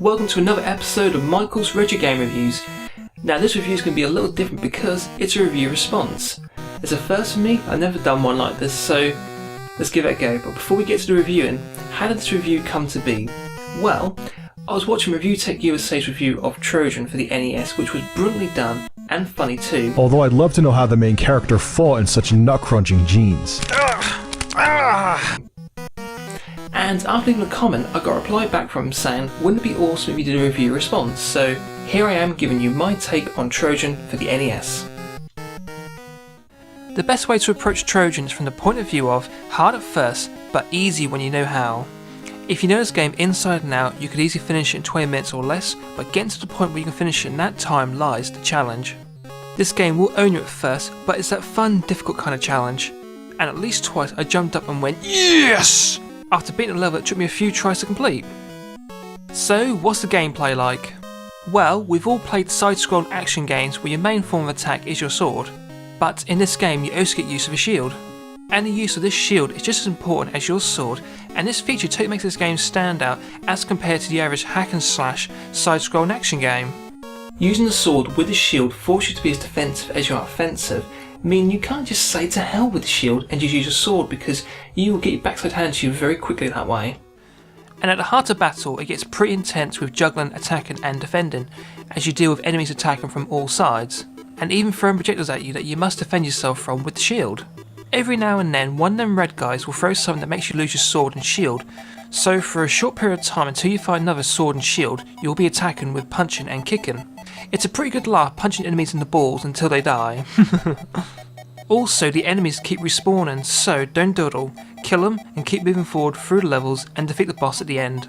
welcome to another episode of Michael's Retro Game Reviews. Now this review is going to be a little different because it's a review response. It's a first for me, I've never done one like this, so let's give it a go. But before we get to the reviewing, how did this review come to be? Well, I was watching reviewtechusa's review of Trojan for the NES, which was brilliantly done and funny too. Although I'd love to know how the main character fought in such nut-crunching jeans. And after leaving a comment, I got a reply back from him saying, wouldn't it be awesome if you did a review response? So here I am giving you my take on Trojan for the NES. The best way to approach Trojan is from the point of view of hard at first, but easy when you know how. If you know this game inside and out, you could easily finish it in 20 minutes or less, but getting to the point where you can finish it in that time lies the challenge. This game will own you at first, but it's that fun, difficult kind of challenge. And at least twice I jumped up and went, YES! After beating a level that took me a few tries to complete. So, what's the gameplay like? Well, we've all played side-scrolling action games where your main form of attack is your sword. But in this game you also get use of a shield. And the use of this shield is just as important as your sword, and this feature totally makes this game stand out as compared to the average hack and slash side-scrolling action game. Using the sword with the shield forces you to be as defensive as you are offensive, meaning you can't just say to hell with the shield and just use a sword because you will get your backside handed to you very quickly that way. And at the heart of battle it gets pretty intense with juggling, attacking and defending as you deal with enemies attacking from all sides, and even throwing projectiles at you that you must defend yourself from with the shield. Every now and then one of them red guys will throw something that makes you lose your sword and shield, so for a short period of time until you find another sword and shield you will be attacking with punching and kicking. It's a pretty good laugh punching enemies in the balls until they die. Also, the enemies keep respawning, so don't dawdle, kill them and keep moving forward through the levels and defeat the boss at the end.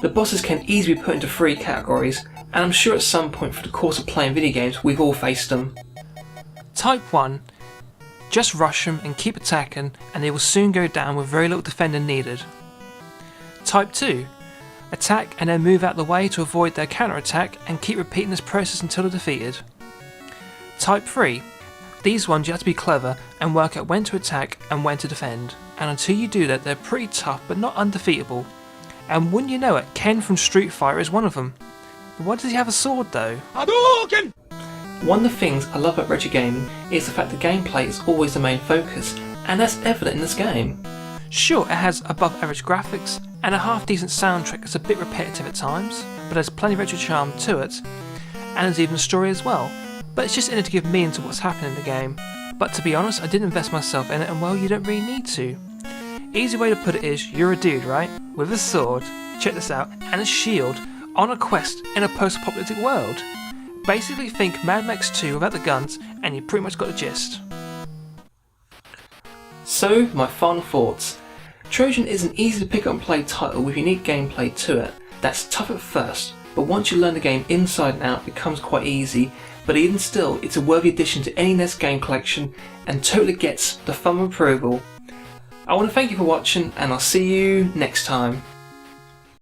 The bosses can easily be put into three categories, and I'm sure at some point through the course of playing video games we've all faced them. Type 1. Just rush them and keep attacking and they will soon go down with very little defending needed. Type 2. Attack and then move out of the way to avoid their counter-attack and keep repeating this process until they're defeated. Type 3. These ones you have to be clever and work out when to attack and when to defend, and until you do that they're pretty tough but not undefeatable. And wouldn't you know it, Ken from Street Fighter is one of them. But why does he have a sword though? Hadouken! One of the things I love about retro gaming is the fact that gameplay is always the main focus, and that's evident in this game. Sure, it has above average graphics and a half decent soundtrack that's a bit repetitive at times, but there's plenty of retro charm to it, and there's even a story as well, but it's just in it to give meaning to what's happening in the game. But to be honest, I didn't invest myself in it, and well, you don't really need to. Easy way to put it is, you're a dude, right? With a sword, check this out, and a shield, on a quest in a post-apocalyptic world. Basically think Mad Max 2 without the guns, and you pretty much got the gist. So, my final thoughts. Trojan is an easy to pick up and play title with unique gameplay to it. That's tough at first, but once you learn the game inside and out it becomes quite easy, but even still it's a worthy addition to any NES game collection and totally gets the thumb of approval. I want to thank you for watching and I'll see you next time.